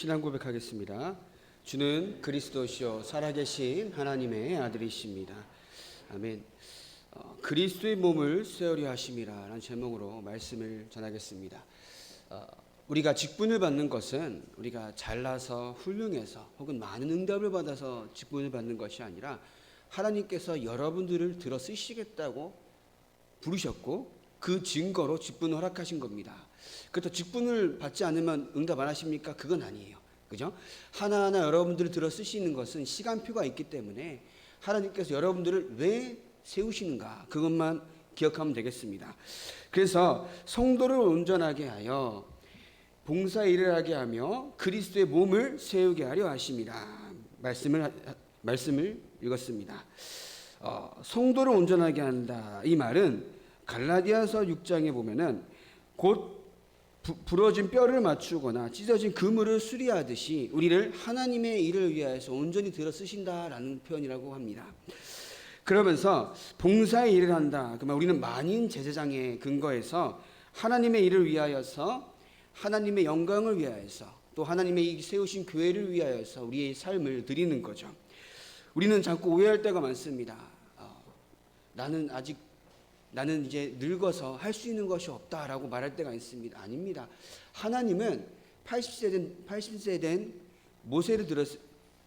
신앙 고백하겠습니다. 주는 그리스도시요 살아계신 하나님의 아들이십니다. 아멘. 그리스도의 몸을 쇠하려 하심이라 라는 제목으로 말씀을 전하겠습니다. 우리가 직분을 받는 것은 우리가 잘나서 훌륭해서 혹은 많은 응답을 받아서 직분을 받는 것이 아니라 하나님께서 여러분들을 들어 쓰시겠다고 부르셨고 그 증거로 직분을 허락하신 겁니다. 그렇다고 직분을 받지 않으면 응답 안 하십니까? 그건 아니에요. 그죠? 하나하나 여러분들을 들어 쓰시는 것은 시간표가 있기 때문에 하나님께서 여러분들을 왜 세우시는가 그것만 기억하면 되겠습니다. 그래서 성도를 온전하게 하여 봉사 일을 하게 하며 그리스도의 몸을 세우게 하려 하심이라 말씀을 읽었습니다. 성도를 온전하게 한다 이 말은 갈라디아서 6장에 보면은 곧 부러진 뼈를 맞추거나 찢어진 그물을 수리하듯이 우리를 하나님의 일을 위하여서 온전히 들어 쓰신다라는 표현이라고 합니다. 그러면서 봉사의 일을 한다. 그러면 우리는 만인 제사장에 근거해서 하나님의 일을 위하여서 하나님의 영광을 위하여서 또 하나님의 세우신 교회를 위하여서 우리의 삶을 드리는 거죠. 우리는 자꾸 오해할 때가 많습니다. 나는 이제 늙어서 할 수 있는 것이 없다라고 말할 때가 있습니다. 아닙니다. 하나님은 80세 된 모세를 들어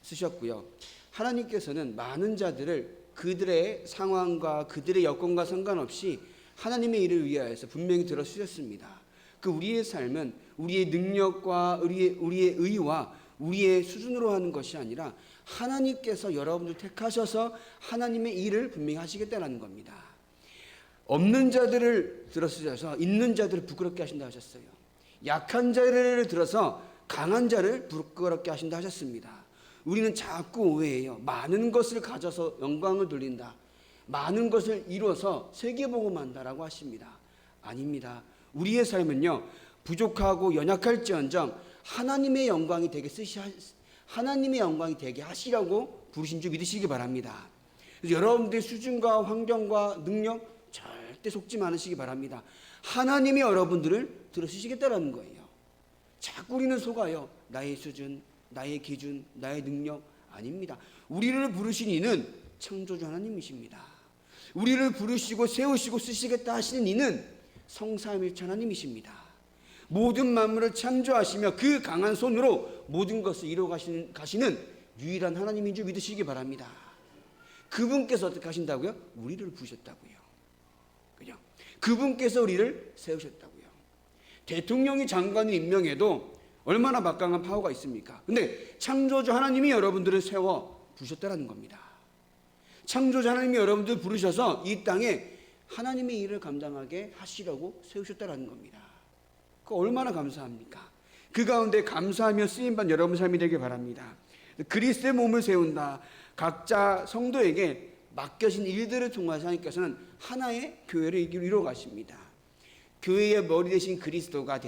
쓰셨고요. 하나님께서는 많은 자들을 그들의 상황과 그들의 여건과 상관없이 하나님의 일을 위하여서 분명히 들어 쓰셨습니다. 그 우리의 삶은 우리의 능력과 우리의 의와 우리의 수준으로 하는 것이 아니라 하나님께서 여러분들 택하셔서 하나님의 일을 분명히 하시겠다는 겁니다. 없는 자들을 들어 쓰셔서 있는 자들을 부끄럽게 하신다 하셨어요. 약한 자를 들어서 강한 자를 부끄럽게 하신다 하셨습니다. 우리는 자꾸 오해해요. 많은 것을 가져서 영광을 돌린다. 많은 것을 이루어서 세계복음한다라고 하십니다. 아닙니다. 우리의 삶은요, 부족하고 연약할지언정 하나님의 영광이 되게 하나님의 영광이 되게 하시라고 부르신 줄 믿으시기 바랍니다. 그래서 여러분들의 수준과 환경과 능력 절대 속지 않으시기 바랍니다. 하나님이 여러분들을 들어주시겠다라는 거예요. 자꾸 우리는 속아요. 나의 수준, 나의 기준, 나의 능력 아닙니다. 우리를 부르신 이는 창조주 하나님이십니다. 우리를 부르시고 세우시고 쓰시겠다 하시는 이는 성삼일체 하나님이십니다. 모든 만물을 창조하시며 그 강한 손으로 모든 것을 이루어 가시는 유일한 하나님인 줄 믿으시기 바랍니다. 그분께서 어떻게 하신다고요? 우리를 부르셨다고요. 그죠? 그분께서 우리를 세우셨다고요. 대통령이 장관을 임명해도 얼마나 막강한 파워가 있습니까? 근데 창조주 하나님이 여러분들을 세워 부르셨다는 겁니다. 창조주 하나님이 여러분들을 부르셔서 이 땅에 하나님의 일을 감당하게 하시려고 세우셨다는 겁니다. 그 얼마나 감사합니까? 그 가운데 감사하며 쓰임받는 여러분 삶이 되길 바랍니다. 그리스도의 몸을 세운다. 각자 성도에게 맡겨진 일들을 통해서 하나님께서는 하나의 교회를 이루어 가십니다. 교회의 머리 되신 그리스도가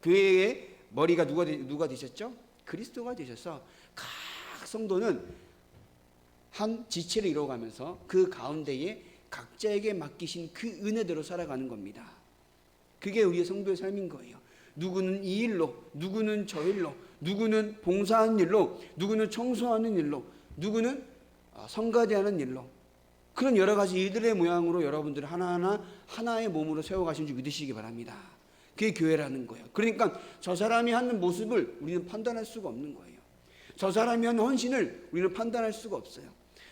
교회의 머리가 누가 되셨죠? 그리스도가 되셔서 각 성도는 한 지체를 이루어가면서 그 가운데에 각자에게 맡기신 그 은혜대로 살아가는 겁니다. 그게 우리의 성도의 삶인 거예요. 누구는 이 일로, 누구는 저 일로, 누구는 봉사하는 일로, 누구는 청소하는 일로, 누구는 성가대하는 일로, 그런 여러 가지 일들의 모양으로 여러분들 하나하나 하나의 몸으로 세워가신 줄 믿으시기 바랍니다. 그게 교회라는 거예요. 그러니까 저 사람이 하는 모습을 우리는 판단할 수가 없는 거예요. 저 사람이 하는 헌신을 우리는 판단할 수가 없어요.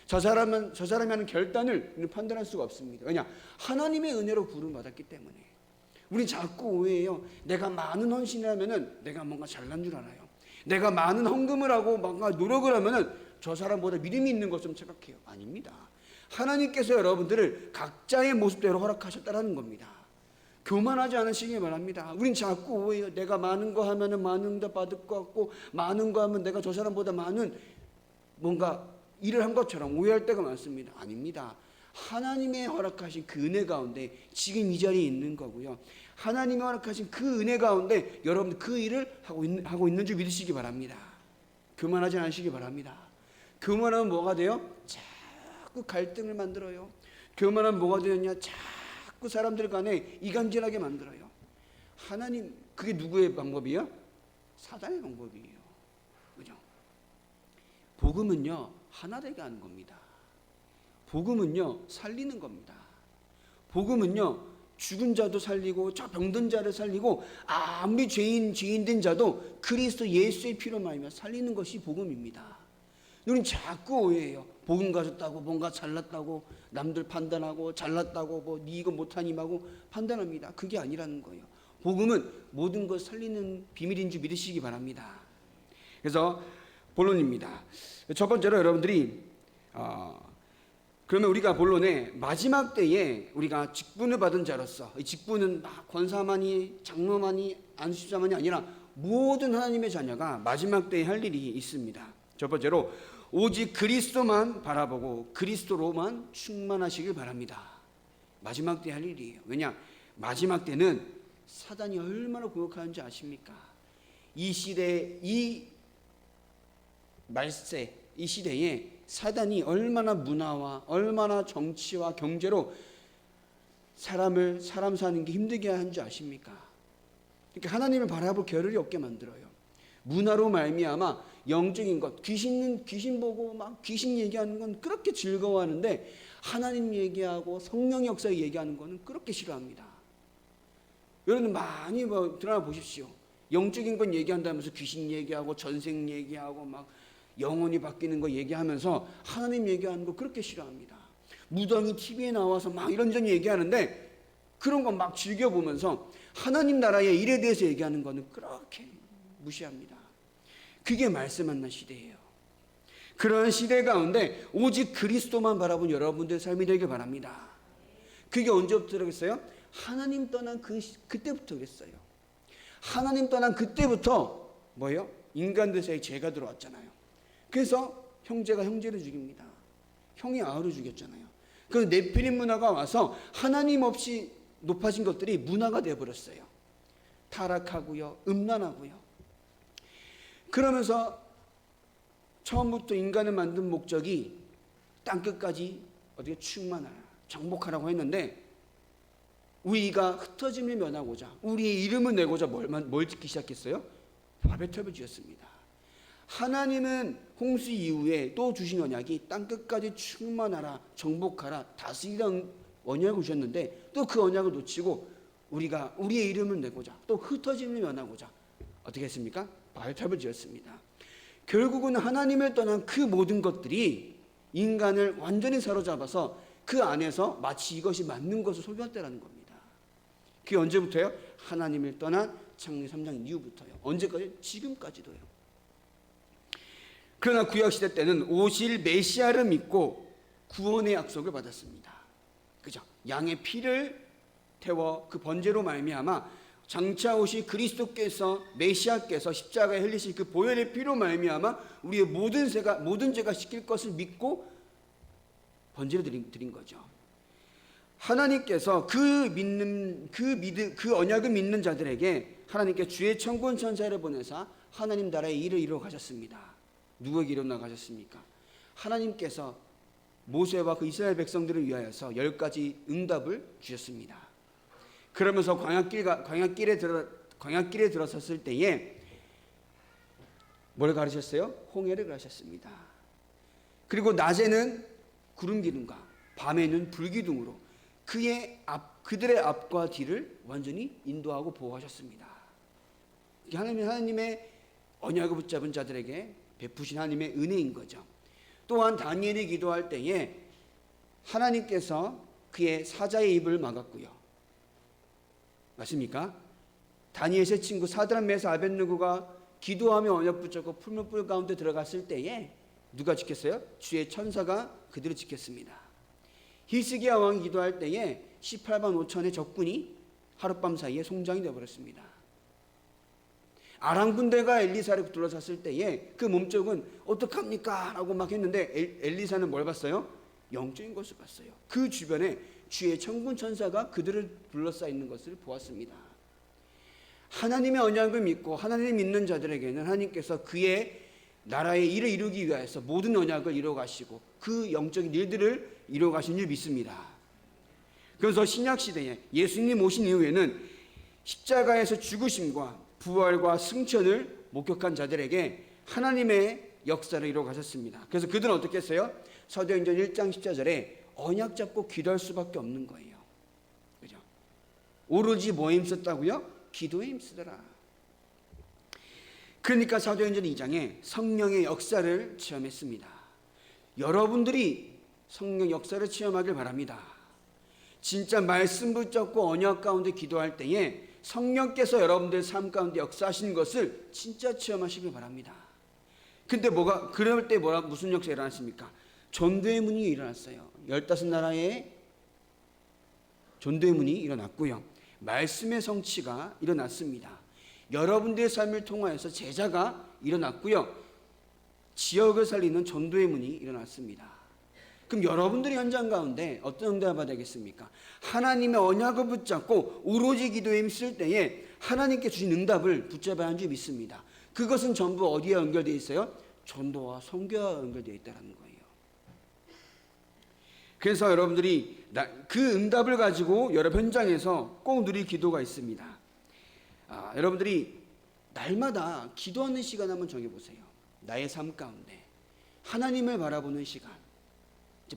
저 사람이 하는 결단을 우리는 판단할 수가 없습니다. 왜냐? 하나님의 은혜로 부름받았기 때문에. 우리 자꾸 오해해요. 내가 많은 헌신을 하면은 내가 뭔가 잘난 줄 알아요. 내가 많은 헌금을 하고 뭔가 노력을 하면은 저 사람보다 믿음이 있는 것처럼 착각해요. 아닙니다. 하나님께서 여러분들을 각자의 모습대로 허락하셨다는 겁니다. 교만하지 않으시기 바랍니다. 우린 자꾸 오해해요. 내가 많은 거 하면은 많은 응답 받을 것 같고, 많은 거 하면 내가 저 사람보다 많은 뭔가 일을 한 것처럼 오해할 때가 많습니다. 아닙니다. 하나님의 허락하신 그 은혜 가운데 지금 이 자리에 있는 거고요. 하나님의 허락하신 그 은혜 가운데 여러분들 그 일을 하고 있는 줄 믿으시기 바랍니다. 교만하지 않으시기 바랍니다. 교만하면 뭐가 돼요? 자꾸 갈등을 만들어요. 교만하면 뭐가 되느냐? 자꾸 사람들 간에 이간질하게 만들어요. 하나님, 그게 누구의 방법이에요? 사단의 방법이에요. 그죠? 복음은요, 하나 되게 하는 겁니다. 복음은요, 살리는 겁니다. 복음은요, 죽은 자도 살리고 저 병든 자를 살리고 아무리 죄인된 자도 그리스도 예수의 피로 말미암아 살리는 것이 복음입니다. 우리는 자꾸 오해해요. 복음 가졌다고 뭔가 잘났다고 남들 판단하고 잘났다고 뭐 니 이거 못하니하고 판단합니다. 그게 아니라는 거예요. 복음은 모든 것 살리는 비밀인 줄 믿으시기 바랍니다. 그래서 본론입니다. 첫 번째로 여러분들이 그러면 우리가 본론에 마지막 때에 우리가 직분을 받은 자로서, 이 직분은 권사만이 장로만이 안수자만이 아니라 모든 하나님의 자녀가 마지막 때에 할 일이 있습니다. 첫 번째로 오직 그리스도만 바라보고 그리스도로만 충만하시길 바랍니다. 마지막 때 할 일이에요. 왜냐? 마지막 때는 사단이 얼마나 공격하는지 아십니까? 이 시대, 이 말세, 이 시대에 사단이 얼마나 문화와 얼마나 정치와 경제로 사람 사는 게 힘들게 하는 줄 아십니까? 그러니까 하나님을 바라볼 겨를이 없게 만들어요. 문화로 말미암아 영적인 것, 귀신 보고 막 귀신 얘기하는 건 그렇게 즐거워하는데 하나님 얘기하고 성령 역사 얘기하는 거는 그렇게 싫어합니다. 여러분 많이 드라마 보십시오. 영적인 건 얘기한다면서 귀신 얘기하고 전생 얘기하고 막 영혼이 바뀌는 거 얘기하면서 하나님 얘기하는 거 그렇게 싫어합니다. 무당이 TV에 나와서 막 이런저런 얘기하는데 그런 거 막 즐겨보면서 하나님 나라의 일에 대해서 얘기하는 거는 그렇게 무시합니다. 그게 말씀 만난 시대예요. 그런 시대 가운데 오직 그리스도만 바라본 여러분들의 삶이 되길 바랍니다. 그게 언제부터 그랬어요? 하나님 떠난 그때부터 그랬어요. 하나님 떠난 그때부터 뭐예요? 인간들 사이에 죄가 들어왔잖아요. 그래서 형제가 형제를 죽입니다. 형이 아우를 죽였잖아요. 그래서 네피림 문화가 와서 하나님 없이 높아진 것들이 문화가 되어버렸어요. 타락하고요, 음란하고요. 그러면서 처음부터 인간을 만든 목적이 땅끝까지 어떻게 충만하라, 정복하라고 했는데 우리가 흩어짐을 면하고자 우리의 이름을 내고자 뭘 짓기 시작했어요? 바벨 탑을 지었습니다. 하나님은 홍수 이후에 또 주신 언약이 땅끝까지 충만하라, 정복하라, 다스리라는 언약을 주셨는데 또 그 언약을 놓치고 우리가 우리의 이름을 내고자 또 흩어짐을 면하고자 어떻게 했습니까? 바벨탑을 지었습니다. 결국은 하나님을 떠난 그 모든 것들이 인간을 완전히 사로잡아서 그 안에서 마치 이것이 맞는 것을 소유했다라는 겁니다. 그게 언제부터요? 하나님을 떠난 창세기 3장 이후부터요. 언제까지? 지금까지도요. 그러나 구약시대 때는 오실 메시아를 믿고 구원의 약속을 받았습니다. 그죠? 양의 피를 태워 그 번제로 말미암아 장차 오실 그리스도께서 메시아께서 십자가에 흘리실 그 보혈의 피로 말미암아 우리의 모든 죄가 씻길 것을 믿고 번제를 드린 거죠. 하나님께서 그 언약을 믿는 자들에게 하나님께 주의 천군 천사를 보내사 하나님 나라의 일을 이루어 가셨습니다. 누구에게 이루어 나가셨습니까? 하나님께서 모세와 그 이스라엘 백성들을 위하여서 10가지 응답을 주셨습니다. 그러면서 광야길에 들어섰을 때에 뭘 가르쳤어요? 홍해를 가르쳤습니다. 그리고 낮에는 구름 기둥과 밤에는 불 기둥으로 그들의 앞과 뒤를 완전히 인도하고 보호하셨습니다. 하나님의 언약을 붙잡은 자들에게 베푸신 하나님의 은혜인 거죠. 또한 다니엘이 기도할 때에 하나님께서 그의 사자의 입을 막았고요. 맞습니까? 다니엘의 친구 사드락 메삭 아벳느고가 기도하며 언약 붙잡고 풀무불 가운데 들어갔을 때에 누가 지켰어요? 주의 천사가 그들을 지켰습니다. 히스기야 왕이 기도할 때에 18만 5천의 적군이 하룻밤 사이에 송장이 되어버렸습니다. 아람 군대가 엘리사를 둘러쌌을 때에 그 몸쪽은 어떡합니까? 라고 막 했는데 엘리사는 뭘 봤어요? 영적인 것을 봤어요. 그 주변에 주의 천군 천사가 그들을 둘러싸 있는 것을 보았습니다. 하나님의 언약을 믿고 하나님을 믿는 자들에게는 하나님께서 그의 나라의 일을 이루기 위해서 모든 언약을 이루어 가시고 그 영적인 일들을 이루어 가신 줄 믿습니다. 그래서 신약 시대에 예수님 오신 이후에는 십자가에서 죽으심과 부활과 승천을 목격한 자들에게 하나님의 역사를 이루어 가셨습니다. 그래서 그들은 어떻게 했어요? 사도행전 1장 14절에 언약 잡고 기도할 수밖에 없는 거예요. 그죠? 오로지 뭐에 힘썼다고요? 기도에 힘쓰더라. 그러니까 사도행전 2장에 성령의 역사를 체험했습니다. 여러분들이 성령 역사를 체험하길 바랍니다. 진짜 말씀 붙잡고 언약 가운데 기도할 때에 성령께서 여러분들 삶 가운데 역사하시는 것을 진짜 체험하시길 바랍니다. 근데 그럴 때 무슨 역사가 일어났습니까? 전도의 문이 일어났어요. 15나라에 전도의 문이 일어났고요. 말씀의 성취가 일어났습니다. 여러분들의 삶을 통하여서 제자가 일어났고요. 지역을 살리는 전도의 문이 일어났습니다. 그럼 여러분들의 현장 가운데 어떤 응답을 받아야 되겠습니까? 하나님의 언약을 붙잡고 오로지 기도에 힘쓸 때에 하나님께 주신 응답을 붙잡아야 하는 줄 믿습니다. 그것은 전부 어디에 연결되어 있어요? 전도와 선교와 연결되어 있다는 거예요. 그래서 여러분들이 그 응답을 가지고 여러 현장에서 꼭 누릴 기도가 있습니다. 여러분들이 날마다 기도하는 시간 한번 정해보세요. 나의 삶 가운데 하나님을 바라보는 시간.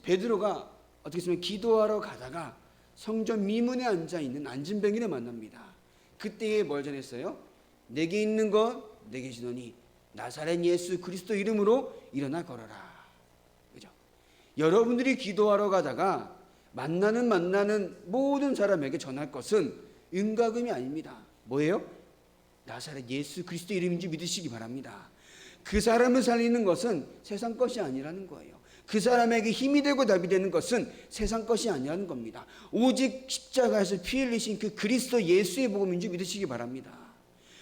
베드로가 어떻게 보면 기도하러 가다가 성전 미문에 앉아있는 안진뱅이를 만납니다. 그때에 뭘 전했어요? 내게 있는 것 내게 주노니 나사렛 예수 그리스도 이름으로 일어나 걸어라. 그죠? 여러분들이 기도하러 가다가 만나는 모든 사람에게 전할 것은 은과금이 아닙니다. 뭐예요? 나사렛 예수 그리스도 이름인지 믿으시기 바랍니다. 그 사람을 살리는 것은 세상 것이 아니라는 거예요. 그 사람에게 힘이 되고 답이 되는 것은 세상 것이 아니라는 겁니다. 오직 십자가에서 피 흘리신 그 그리스도 예수의 복음인 줄 믿으시기 바랍니다.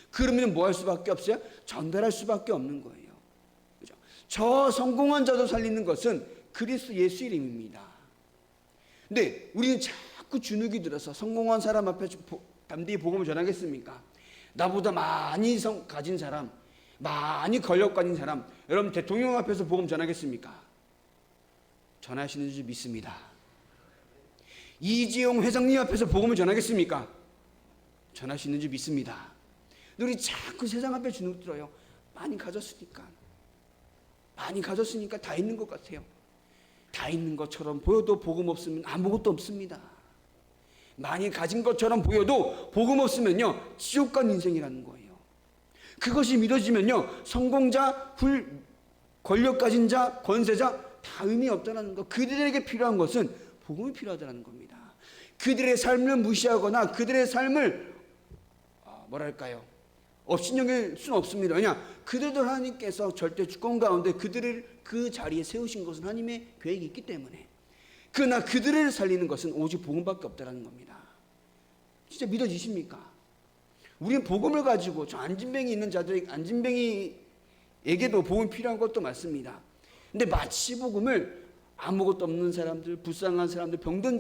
그러면 뭐 할 수밖에 없어요? 전달할 수밖에 없는 거예요. 그죠? 저 성공한 자도 살리는 것은 그리스도 예수 이름입니다. 근데 우리는 자꾸 주눅이 들어서 성공한 사람 앞에 담대히 복음을 전하겠습니까? 나보다 많이 가진 사람, 많이 권력 가진 사람, 여러분 대통령 앞에서 복음 전하겠습니까? 전하시는 줄 믿습니다. 이재용 회장님 앞에서 복음을 전하겠습니까? 전하시는 줄 믿습니다. 우리 자꾸 세상 앞에 주눅 들어요. 많이 가졌으니까 다 있는 것 같아요. 다 있는 것처럼 보여도 복음 없으면 아무것도 없습니다. 많이 가진 것처럼 보여도 복음 없으면요 지옥 간 인생이라는 거예요. 그것이 믿어지면요 성공자, 권력 가진 자, 권세자 다 의미 없다는 거. 그들에게 필요한 것은 복음이 필요하다는 겁니다. 그들의 삶을 무시하거나 그들의 삶을 업신여길 수는 없습니다. 왜냐? 그들도 하나님께서 절대 주권 가운데 그들을 그 자리에 세우신 것은 하나님의 계획이 있기 때문에, 그러나 그들을 살리는 것은 오직 복음밖에 없다는 겁니다. 진짜 믿어지십니까? 우리는 복음을 가지고 저 안진뱅이 있는 자들, 안진뱅이에게도 복음이 필요한 것도 맞습니다. 근데 마치 복음을 아무것도 없는 사람들, 불쌍한 사람들, 병든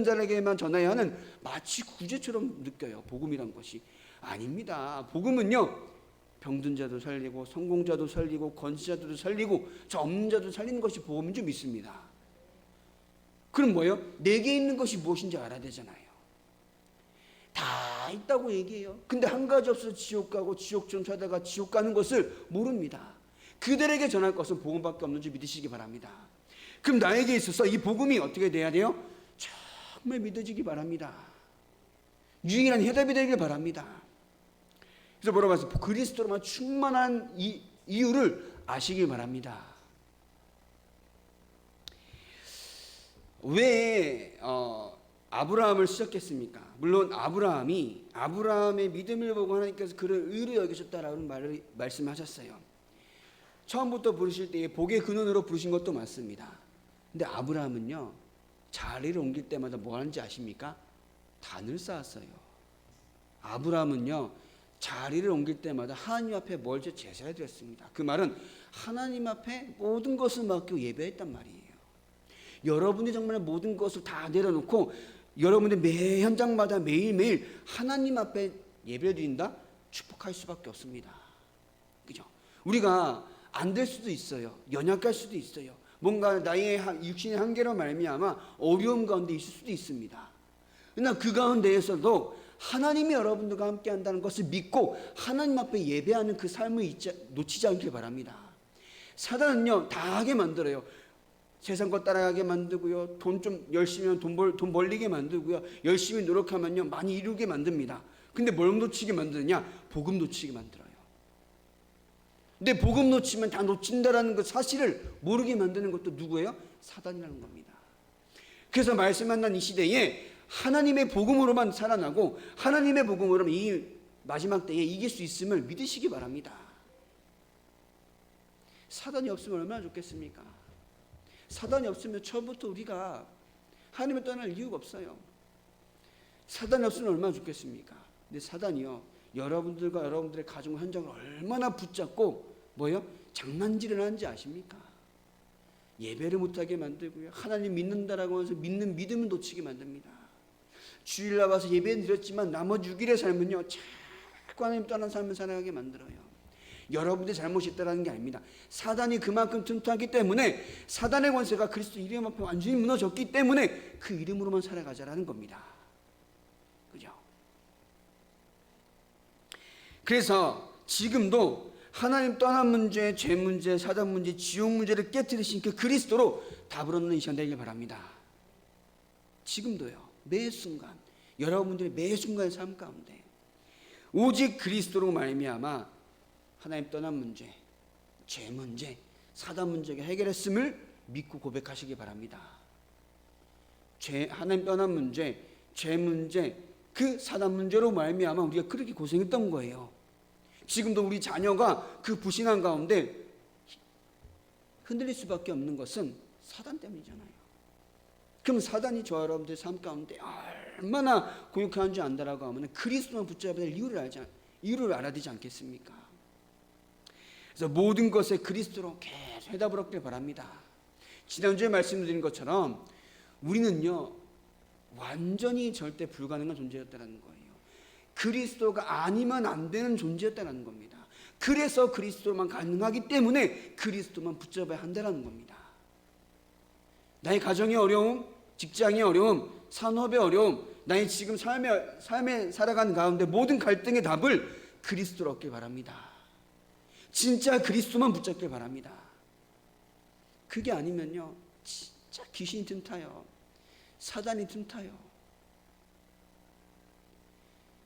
자들에게만 전해야 하는 마치 구제처럼 느껴요. 복음이란 것이 아닙니다. 복음은요 병든 자도 살리고 성공자도 살리고 권세자도 살리고 저 없는 자도 살리는 것이 복음인 줄 믿습니다. 그럼 뭐예요? 내게 있는 것이 무엇인지 알아야 되잖아요. 다 있다고 얘기해요. 근데 한 가지 없어서 지옥 가고 지옥 좀 사다가 지옥 가는 것을 모릅니다. 그들에게 전할 것은 복음밖에 없는 줄 믿으시기 바랍니다. 그럼 나에게 있어서 이 복음이 어떻게 돼야 돼요? 정말 믿어지기 바랍니다. 유일한 해답이 되길 바랍니다. 그래서 뭐라고 하세요? 그리스도로만 충만한 이유를 아시길 바랍니다. 왜 아브라함을 시작했습니까? 물론 아브라함의 믿음을 보고 하나님께서 그를 의로 여기셨다라는 말씀하셨어요. 처음부터 부르실 때에 복의 근원으로 부르신 것도 맞습니다. 근데 아브라함은요 자리를 옮길 때마다 뭐 하는지 아십니까? 단을 쌓았어요. 아브라함은요 자리를 옮길 때마다 하나님 앞에 멀리 제사를 드렸습니다. 그 말은 하나님 앞에 모든 것을 맡기고 예배했단 말이에요. 여러분이 정말 모든 것을 다 내려놓고 여러분의 매 현장마다 매일매일 하나님 앞에 예배를 드린다? 축복할 수밖에 없습니다. 그죠? 우리가 안 될 수도 있어요. 연약할 수도 있어요. 뭔가 나의 육신의 한계로 말미암아 어려움 가운데 있을 수도 있습니다. 그러나 그 가운데에서도 하나님이 여러분들과 함께 한다는 것을 믿고 하나님 앞에 예배하는 그 삶을 놓치지 않길 바랍니다. 사단은요, 다 하게 만들어요. 세상 것 따라가게 만들고요. 돈 좀 열심히 하면 돈 벌리게 만들고요. 열심히 노력하면요, 많이 이루게 만듭니다. 근데 뭘 놓치게 만드느냐? 복음 놓치게 만들어요. 근데 복음 놓치면 다 놓친다라는 그 사실을 모르게 만드는 것도 누구예요? 사단이라는 겁니다. 그래서 말씀 만난 이 시대에 하나님의 복음으로만 살아나고 하나님의 복음으로만 이 마지막 때에 이길 수 있음을 믿으시기 바랍니다. 사단이 없으면 얼마나 좋겠습니까? 사단이 없으면 처음부터 우리가 하나님을 떠날 이유가 없어요. 사단이 없으면 얼마나 좋겠습니까? 근데 사단이요, 여러분들과 여러분들의 가정 현장을 얼마나 붙잡고 뭐요? 장난질을 하는지 아십니까? 예배를 못하게 만들고요, 하나님 믿는다라고 하면서 믿는 믿음을 놓치게 만듭니다. 주일 나와서 예배는 드렸지만 나머지 6일의 삶은요, 자꾸 하나님 떠난 삶을 살아가게 만들어요. 여러분들의 잘못이 있다는 게 아닙니다. 사단이 그만큼 튼튼하기 때문에, 사단의 권세가 그리스도 이름 앞에 완전히 무너졌기 때문에 그 이름으로만 살아가자라는 겁니다. 그죠? 그래서 지금도 하나님 떠난 문제, 죄 문제, 사단 문제, 지옥 문제를 깨뜨리신 그 그리스도로 답을 얻는 이 시간 되길 바랍니다. 지금도요, 매 순간, 여러분들의 매 순간의 삶 가운데 오직 그리스도로 말미암아 하나님 떠난 문제, 죄 문제, 사단 문제가 해결했음을 믿고 고백하시기 바랍니다. 하나님 떠난 문제, 죄 문제, 그 사단 문제로 말미암아 우리가 그렇게 고생했던 거예요. 지금도 우리 자녀가 그 불신앙 가운데 흔들릴 수밖에 없는 것은 사단 때문이잖아요. 그럼 사단이 저 여러분들 삶 가운데 얼마나 고육하는 줄 안다라고 하면 그리스도만 붙잡아야 될 이유를 알아야 되지 않겠습니까? 그래서 모든 것에 그리스도로 계속 해답을 얻길 바랍니다. 지난주에 말씀드린 것처럼 우리는요, 완전히 절대 불가능한 존재였다는 거예요. 그리스도가 아니면 안 되는 존재였다는 겁니다. 그래서 그리스도만 가능하기 때문에 그리스도만 붙잡아야 한다는 겁니다. 나의 가정의 어려움, 직장의 어려움, 산업의 어려움, 나의 지금 삶에 살아가는 가운데 모든 갈등의 답을 그리스도로 얻길 바랍니다. 진짜 그리스도만 붙잡길 바랍니다. 그게 아니면요, 진짜 귀신이 틈타요. 사단이 틈타요.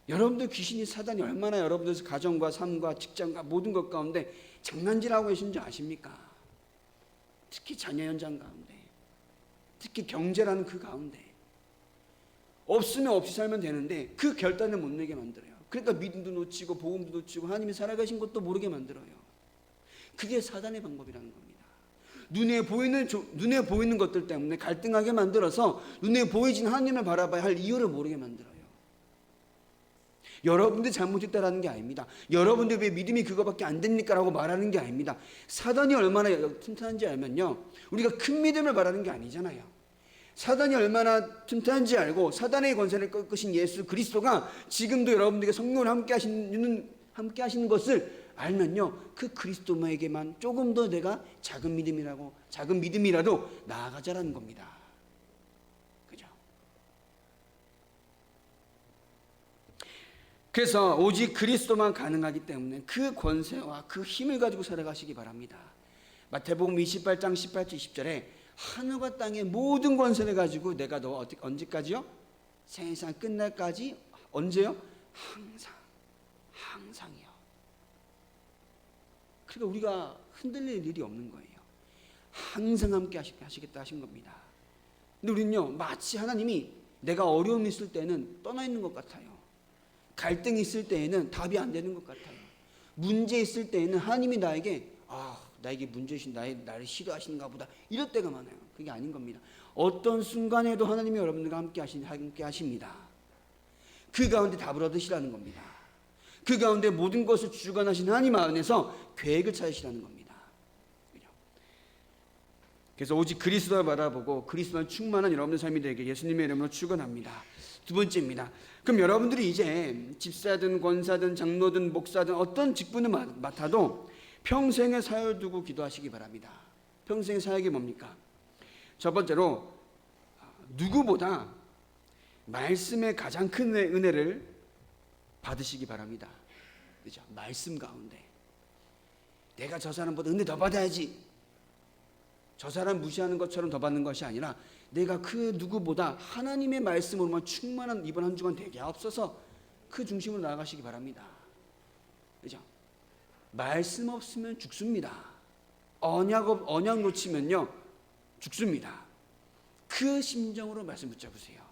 여러분들 귀신이 사단이 얼마나 여러분들 가정과 삶과 직장과 모든 것 가운데 장난질하고 계신지 아십니까? 특히 자녀 현장 가운데, 특히 경제라는 그 가운데 없으면 없이 살면 되는데 그 결단을 못 내게 만들어요. 그러니까 믿음도 놓치고 복음도 놓치고 하나님이 살아가신 것도 모르게 만들어요. 그게 사단의 방법이라는 겁니다. 눈에 보이는 것들 때문에 갈등하게 만들어서 눈에 보이진 하나님을 바라봐야 할 이유를 모르게 만들어요. 여러분들 잘못했다라는 게 아닙니다. 여러분들 왜 믿음이 그거밖에 안 됩니까? 라고 말하는 게 아닙니다. 사단이 얼마나 튼튼한지 알면요, 우리가 큰 믿음을 바라는 게 아니잖아요. 사단이 얼마나 튼튼한지 알고 사단의 권세를 꺾으신 예수 그리스도가 지금도 여러분들에게 성령을 함께 하시는 것을 알면요, 그 그리스도에게만 조금 더 내가 작은 믿음이라도 나아가자라는 겁니다. 그죠? 그래서 오직 그리스도만 가능하기 때문에 그 권세와 그 힘을 가지고 살아가시기 바랍니다. 마태복음 28장 18절 20절에 하늘과 땅의 모든 권세를 가지고 내가 너 언제까지요? 세상 끝날까지. 언제요? 항상이요. 그러니까 우리가 흔들릴 일이 없는 거예요. 항상 함께 하시겠다 하신 겁니다. 근데 우리는요, 마치 하나님이 내가 어려움이 있을 때는 떠나 있는 것 같아요. 갈등이 있을 때에는 답이 안 되는 것 같아요. 문제 있을 때에는 하나님이 나에게 문제 주신 나를 싫어하시는가 보다, 이럴 때가 많아요. 그게 아닌 겁니다. 어떤 순간에도 하나님이 여러분들과 함께 하십니다. 그 가운데 답을 얻으시라는 겁니다. 그 가운데 모든 것을 주관하신 하나님 안에서 계획을 찾으시라는 겁니다. 그래서 오직 그리스도를 바라보고 그리스도만 충만한 여러분의 삶이 되게 예수님의 이름으로 축원합니다. 두 번째입니다. 그럼 여러분들이 이제 집사든 권사든 장로든 목사든 어떤 직분을 맡아도 평생의 사역을 두고 기도하시기 바랍니다. 평생의 사역이 뭡니까? 첫 번째로 누구보다 말씀의 가장 큰 은혜를 받으시기 바랍니다. 그죠? 말씀 가운데 내가 저 사람보다 은혜 더 받아야지, 저 사람 무시하는 것처럼 더 받는 것이 아니라 내가 그 누구보다 하나님의 말씀으로만 충만한 이번 한 주간 되게 하옵소서, 그 중심으로 나아가시기 바랍니다. 그죠? 말씀 없으면 죽습니다. 언약 놓치면요 죽습니다. 그 심정으로 말씀 붙잡으세요.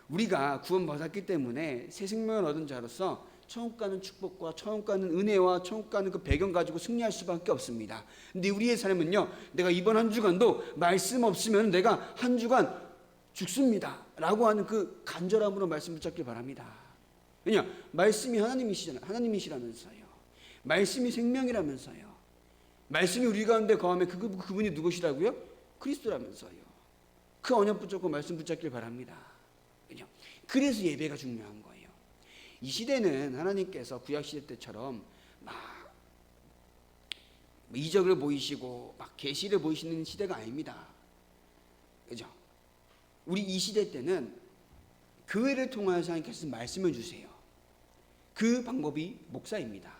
우리가 구원 받았기 때문에 새 생명을 얻은 자로서 천국 가는 축복과 천국 가는 은혜와 천국 가는 그 배경 가지고 승리할 수밖에 없습니다. 근데 우리의 삶은요, 내가 이번 한 주간도 말씀 없으면 내가 한 주간 죽습니다 라고 하는 그 간절함으로 말씀 붙잡길 바랍니다. 왜냐? 말씀이 하나님이시라면서요. 말씀이 생명이라면서요. 말씀이 우리 가운데 거하면 그분이 누구시라고요? 그리스도라면서요. 그 언약 붙잡고 말씀 붙잡길 바랍니다. 그죠? 그래서 예배가 중요한 거예요. 이 시대는 하나님께서 구약시대 때처럼 막 이적을 보이시고 막 계시를 보이시는 시대가 아닙니다. 그죠? 우리 이 시대 때는 교회를 통하여서 하나님께서 말씀을 주세요. 그 방법이 목사입니다.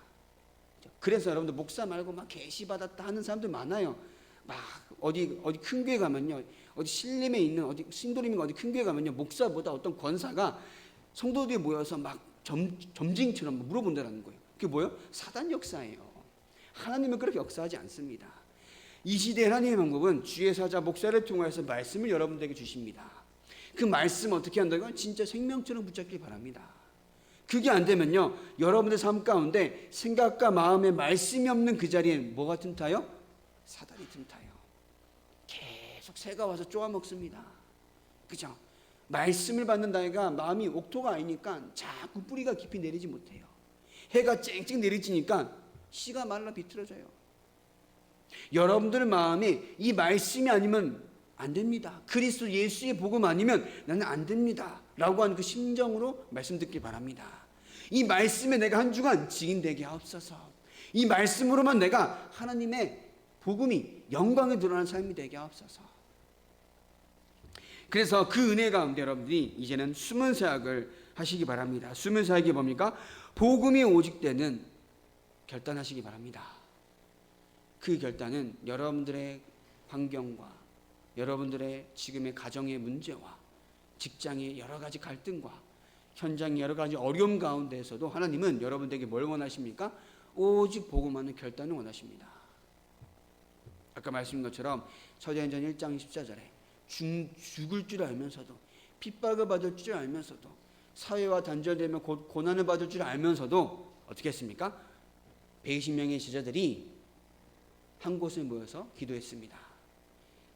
그래서 여러분들 목사 말고 막 계시 받았다 하는 사람들 많아요. 막 어디 큰 교회 가면요, 어디 신림에 있는 어디 신도림인가 어디 큰 교회 가면요, 목사보다 어떤 권사가 성도들이 모여서 막 점징처럼 물어본다는 거예요. 그게 뭐예요? 사단 역사예요. 하나님은 그렇게 역사하지 않습니다. 이 시대 하나님의 방법은 주의 사자 목사를 통해서 말씀을 여러분들에게 주십니다. 그 말씀 어떻게 한다고요? 진짜 생명처럼 붙잡기 바랍니다. 그게 안 되면요, 여러분의 삶 가운데 생각과 마음에 말씀이 없는 그 자리에 뭐가 틈타요? 사단이 틈타요. 계속 새가 와서 쪼아먹습니다. 그죠? 말씀을 받는 나이가 마음이 옥토가 아니니까 자꾸 뿌리가 깊이 내리지 못해요. 해가 쨍쨍 내리지니까 씨가 말라 비틀어져요. 여러분들 마음이 이 말씀이 아니면 안 됩니다. 그리스도 예수의 복음 아니면 나는 안 됩니다 라고 하는 그 심정으로 말씀 듣기 바랍니다. 이 말씀에 내가 한 주간 증인되게 하옵소서. 이 말씀으로만 내가 하나님의 복음이 영광에 드러나는 삶이 되게 하옵소서. 그래서 그 은혜 가운데 여러분들이 이제는 숨은 사역을 하시기 바랍니다. 숨은 사역이 뭡니까? 복음이 오직 되는 결단하시기 바랍니다. 그 결단은 여러분들의 환경과 여러분들의 지금의 가정의 문제와 직장의 여러 가지 갈등과 현장의 여러 가지 어려움 가운데에서도 하나님은 여러분들에게 뭘 원하십니까? 오직 복음하는 결단을 원하십니다. 아까 말씀드린 것처럼 사도행전 1장 14절에 죽을 줄 알면서도 핍박을 받을 줄 알면서도 사회와 단절되면 고난을 받을 줄 알면서도 어떻게 했습니까? 120명의 제자들이 한 곳에 모여서 기도했습니다.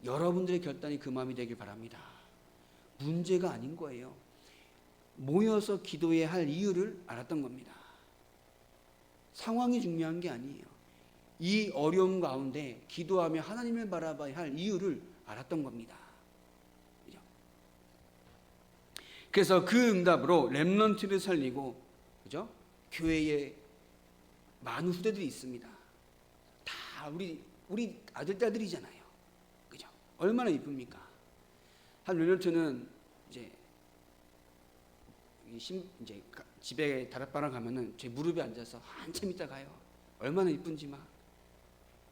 여러분들의 결단이 그 마음이 되길 바랍니다. 문제가 아닌 거예요. 모여서 기도해야 할 이유를 알았던 겁니다. 상황이 중요한 게 아니에요. 이 어려움 가운데 기도하며 하나님을 바라봐야 할 이유를 알았던 겁니다. 그래서 그 응답으로 렘넌트를 살리고, 그죠? 교회에 많은 후대들이 있습니다. 다 우리 아들딸들이잖아요. 그죠? 얼마나 이쁩니까? 한 렘넌트는 이제 집에 다락방을 가면은 제 무릎에 앉아서 한참 있다 가요. 얼마나 이쁜지 막.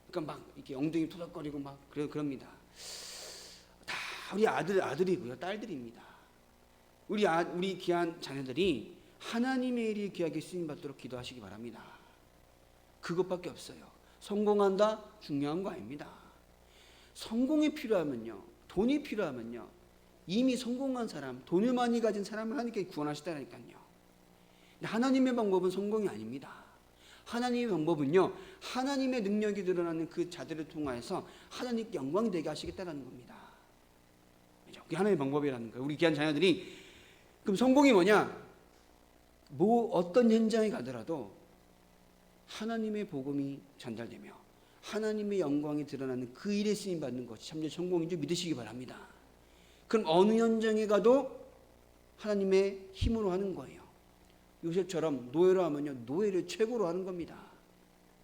그러니까 막 이렇게 엉덩이 토닥거리고 막 그럽니다. 다 우리 아들이고요, 딸들입니다. 우리 귀한 자녀들이 하나님의 일이 귀하게 쓰임 받도록 기도하시기 바랍니다. 그것밖에 없어요. 성공한다? 중요한 거 아닙니다. 성공이 필요하면요, 돈이 필요하면요, 이미 성공한 사람, 돈을 많이 가진 사람을 하나님께 구원하시다니까요. 하나님의 방법은 성공이 아닙니다. 하나님의 방법은요, 하나님의 능력이 드러나는 그 자들을 통하여서 하나님께 영광이 되게 하시겠다는 겁니다. 그게 하나님의 방법이라는 거예요. 우리 귀한 자녀들이 그럼 성공이 뭐냐? 어떤 현장에 가더라도 하나님의 복음이 전달되며 하나님의 영광이 드러나는 그 일에 쓰임 받는 것이 참된 성공인 줄 믿으시기 바랍니다. 그럼 어느 현장에 가도 하나님의 힘으로 하는 거예요. 요셉처럼 노예로 하면요, 노예를 최고로 하는 겁니다.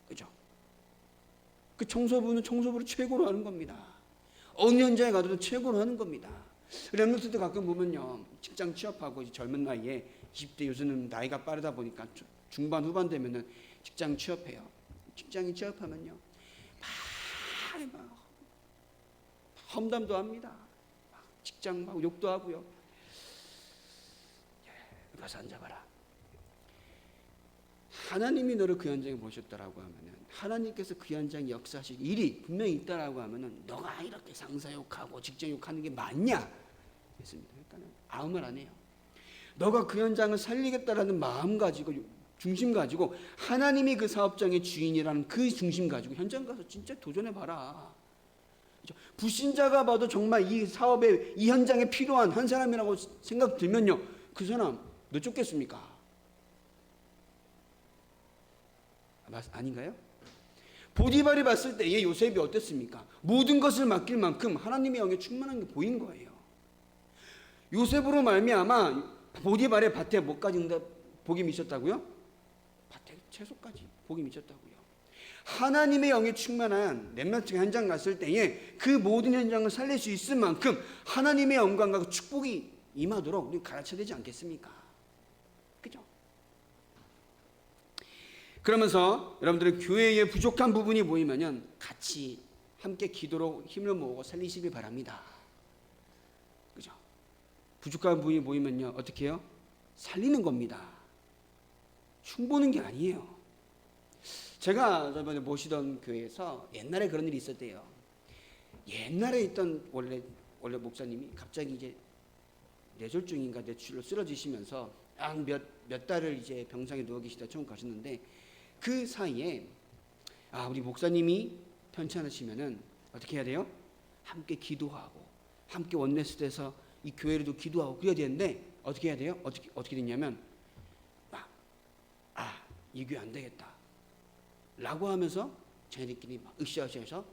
그죠? 그 청소부는 청소부를 최고로 하는 겁니다. 어느 현장에 가도 최고로 하는 겁니다. 렘넌트들 가끔 보면요, 직장 취업하고 젊은 나이에 20대 요즘은 나이가 빠르다 보니까 중반 후반 되면은 직장 취업해요. 직장인 취업하면요, 막 험담도 합니다. 막 직장 막 욕도 하고요. 가서 앉아봐라. 하나님이 너를 그 현장에 모셨다라고 하면은, 하나님께서 그 현장에 역사하실 일이 분명히 있다라고 하면은, 너가 이렇게 상사 욕하고 직장 욕하는 게 맞냐? 했습니다. 그러니까 아무 말 안 해요. 너가 그 현장을 살리겠다라는 마음 가지고, 중심 가지고, 하나님이 그 사업장의 주인이라는 그 중심 가지고 현장 가서 진짜 도전해 봐라. 불신자가 봐도 정말 이 사업에, 이 현장에 필요한 한 사람이라고 생각 들면요, 그 사람 너 쫓겠습니까? 아닌가요? 보디발이 봤을 때의 요셉이 어땠습니까? 모든 것을 맡길 만큼 하나님의 영에 충만한 게 보인 거예요. 요셉으로 말미암아 보디발의 밭에 뭐까지 복이 미쳤다고요? 밭에 채소까지 복이 미쳤다고요. 하나님의 영에 충만한 렘넌트 현장 갔을 때에 그 모든 현장을 살릴 수 있을 만큼 하나님의 영광과 그 축복이 임하도록 우리 가르쳐야 되지 않겠습니까? 그죠? 그러면서 여러분들은 교회에 부족한 부분이 보이면 같이 함께 기도로 힘을 모으고 살리시길 바랍니다. 그죠? 부족한 부분이 보이면요, 어떻게 해요? 살리는 겁니다. 흉보는 게 아니에요. 제가 저번에 모시던 교회에서 옛날에 그런 일이 있었대요. 옛날에 있던 원래 목사님이 갑자기 이제 뇌졸중인가 뇌출로 쓰러지시면서 몇 달을 이제 병상에 누워 계시다 천국 가셨는데, 그 사이에 우리 목사님이 편찮으시면은 어떻게 해야 돼요? 함께 기도하고 함께 원내스 돼서 이 교회로도 기도하고 그래야 되는데, 어떻게 해야 돼요? 어떻게 됐냐면 이 교회 안 되겠다 라고 하면서 자기들끼리 막 으쌰으쌰해서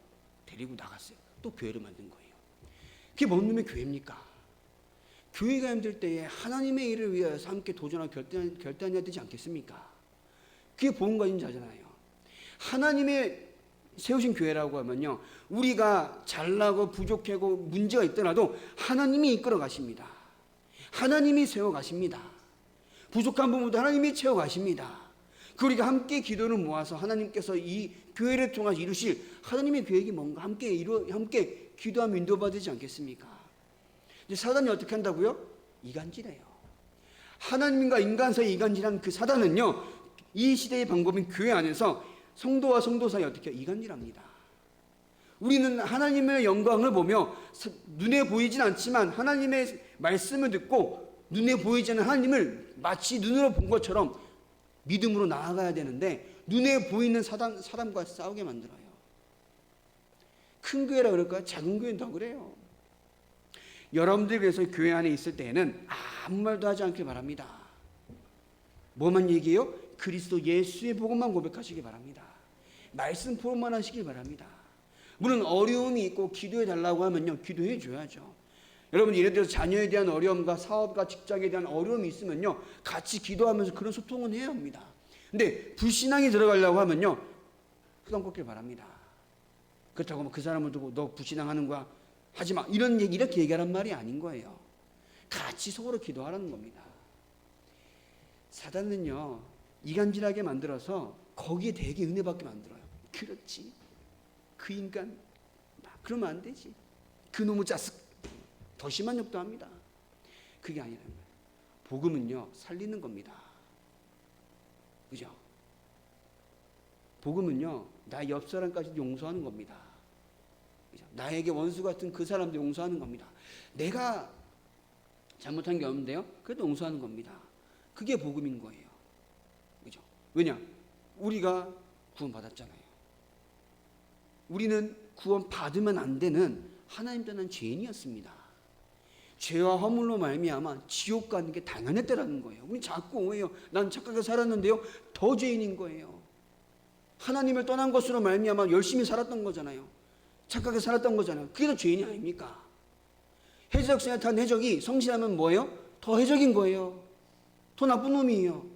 데리고 나갔어요. 또 교회를 만든 거예요. 그게 뭔 놈의 교회입니까? 교회가 힘들 때에 하나님의 일을 위해서 함께 도전하고 결단해야 되지 않겠습니까? 그게 복음가진 자잖아요. 하나님의 세우신 교회라고 하면요, 우리가 잘나고 부족하고 문제가 있더라도 하나님이 이끌어 가십니다. 하나님이 세워 가십니다. 부족한 부분도 하나님이 채워 가십니다. 우리가 함께 기도를 모아서 하나님께서 이 교회를 통해서 이루실 하나님의 계획이 뭔가 함께 기도하며 인도받지 않겠습니까? 이제 사단이 어떻게 한다고요? 이간질해요. 하나님과 인간 사이 이간질한 그 사단은요, 이 시대의 방법인 교회 안에서 성도와 성도 사이 어떻게 이간질합니다. 우리는 하나님의 영광을 보며 눈에 보이진 않지만 하나님의 말씀을 듣고 눈에 보이지 않는 하나님을 마치 눈으로 본 것처럼 믿음으로 나아가야 되는데, 눈에 보이는 사람과 싸우게 만들어요. 큰 교회라 그럴까요? 작은 교회는 더 그래요. 여러분들이 그래서 교회 안에 있을 때에는 아무 말도 하지 않길 바랍니다. 뭐만 얘기해요? 그리스도 예수의 복음만 고백하시기 바랍니다. 말씀 포럼만 하시길 바랍니다. 물론 어려움이 있고 기도해 달라고 하면요, 기도해 줘야죠. 여러분, 예를 들어서 자녀에 대한 어려움과 사업과 직장에 대한 어려움이 있으면요, 같이 기도하면서 그런 소통은 해야 합니다. 근데 불신앙이 들어가려고 하면요, 흑암 꺾길 바랍니다. 그렇다고 그 사람을 두고 너 불신앙하는 거야, 하지 마, 이렇게 얘기하란 말이 아닌 거예요. 같이 서로 기도하라는 겁니다. 사단은요, 이간질하게 만들어서 거기에 되게 은혜 받게 만들어요. 그렇지, 그 인간 그러면 안 되지, 그 놈의 자식, 더 심한 욕도 합니다. 그게 아니라 복음은요, 살리는 겁니다. 그죠? 복음은요, 나 옆 사람까지도 용서하는 겁니다. 그죠? 나에게 원수 같은 그 사람도 용서하는 겁니다. 내가 잘못한 게 없는데요, 그래도 용서하는 겁니다. 그게 복음인 거예요. 그죠? 왜냐? 우리가 구원받았잖아요. 우리는 구원 받으면 안 되는 하나님 떠난 죄인이었습니다. 죄와 허물로 말미암아 지옥 가는 게 당연했다라는 거예요. 우리 자꾸 오해요. 난 착하게 살았는데요, 더 죄인인 거예요. 하나님을 떠난 것으로 말미암아 열심히 살았던 거잖아요. 착하게 살았던 거잖아요. 그게 더 죄인이 아닙니까? 해적생활 탄 해적이 성실하면 뭐예요? 더 해적인 거예요. 더 나쁜 놈이에요.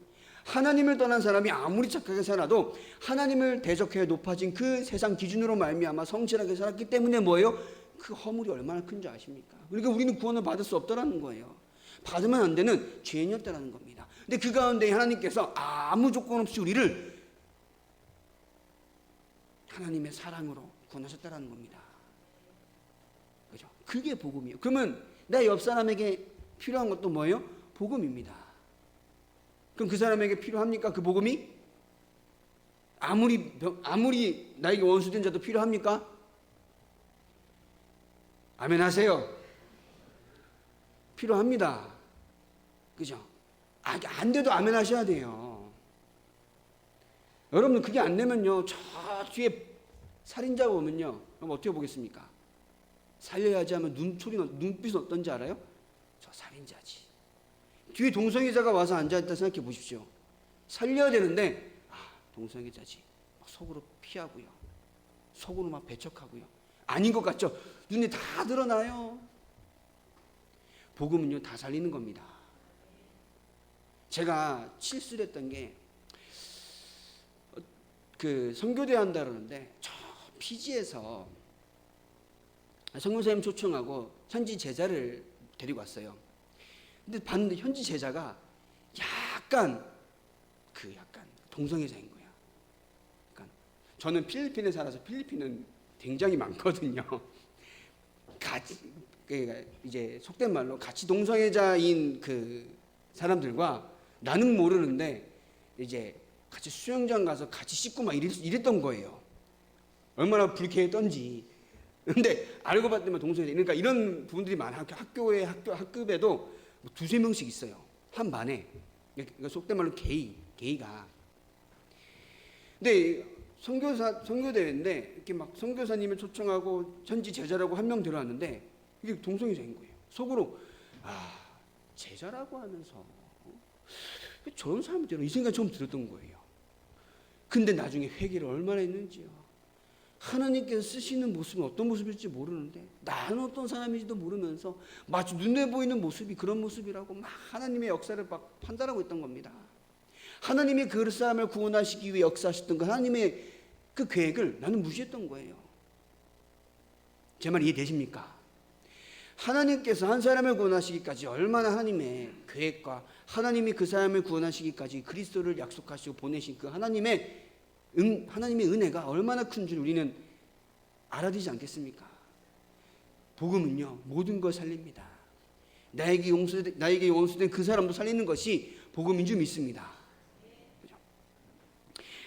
하나님을 떠난 사람이 아무리 착하게 살아도 하나님을 대적해 높아진 그 세상 기준으로 말미암아 성실하게 살았기 때문에 뭐예요? 그 허물이 얼마나 큰지 아십니까? 그러니까 우리는 구원을 받을 수 없다라는 거예요. 받으면 안 되는 죄인이었다라는 겁니다. 근데 그 가운데 하나님께서 아무 조건 없이 우리를 하나님의 사랑으로 구원하셨다는 겁니다. 그죠? 그게 복음이에요. 그러면 내 옆 사람에게 필요한 것도 뭐예요? 복음입니다. 그럼 그 사람에게 필요합니까? 그 복음이? 아무리 나에게 원수된 자도 필요합니까? 아멘 하세요. 필요합니다. 그죠? 안 돼도 아멘 하셔야 돼요. 여러분 그게 안 되면요, 저 뒤에 살인자가 오면요, 그럼 어떻게 보겠습니까? 살려야지 하면 눈빛은 어떤지 알아요? 저 살인자지. 뒤에 동성애자가 와서 앉아있다 생각해 보십시오. 살려야 되는데 동성애자지. 속으로 피하고요, 속으로 막 배척하고요. 아닌 것 같죠? 눈에 다 드러나요. 복음은요, 다 살리는 겁니다. 제가 실수를 했던 게, 그 선교대 한다 그러는데 저 피지에서 성교사님 초청하고 현지 제자를 데리고 왔어요. 근데 봤는데 현지 제자가 약간 동성애자인 거야. 저는 필리핀에 살아서 필리핀은 굉장히 많거든요. 같이 이제 속된 말로 같이 동성애자인 그 사람들과 나는 모르는데 이제 같이 수영장 가서 같이 씻고 막 이랬던 거예요. 얼마나 불쾌했던지. 근데 알고 봤더니 동성애자. 그러니까 이런 부분들이 많아. 학급에도 두세 명씩 있어요. 한 반에. 그러니까 속된 말로 게이가. 근데 선교대회인데 이렇게 막 선교사님을 초청하고 현지 제자라고 한 명 데려왔는데 이게 동성애자인 거예요. 속으로 제자라고 하면서 저런 사람이 되나 이 생각이 좀 들었던 거예요. 근데 나중에 회개를 얼마나 했는지요. 하나님께서 쓰시는 모습은 어떤 모습일지 모르는데 나는 어떤 사람인지도 모르면서 마치 눈에 보이는 모습이 그런 모습이라고 막 하나님의 역사를 막 판단하고 있던 겁니다. 하나님이 그 사람을 구원하시기 위해 역사하셨던 그 하나님의 그 계획을 나는 무시했던 거예요. 제 말 이해되십니까? 하나님께서 한 사람을 구원하시기까지 얼마나 하나님의 계획과 하나님이 그 사람을 구원하시기까지 그리스도를 약속하시고 보내신 그 하나님의 은혜가 얼마나 큰 줄 우리는 알아야 되지 않겠습니까? 복음은요, 모든 걸 살립니다. 나에게 용서된 그 사람도 살리는 것이 복음인 줄 믿습니다.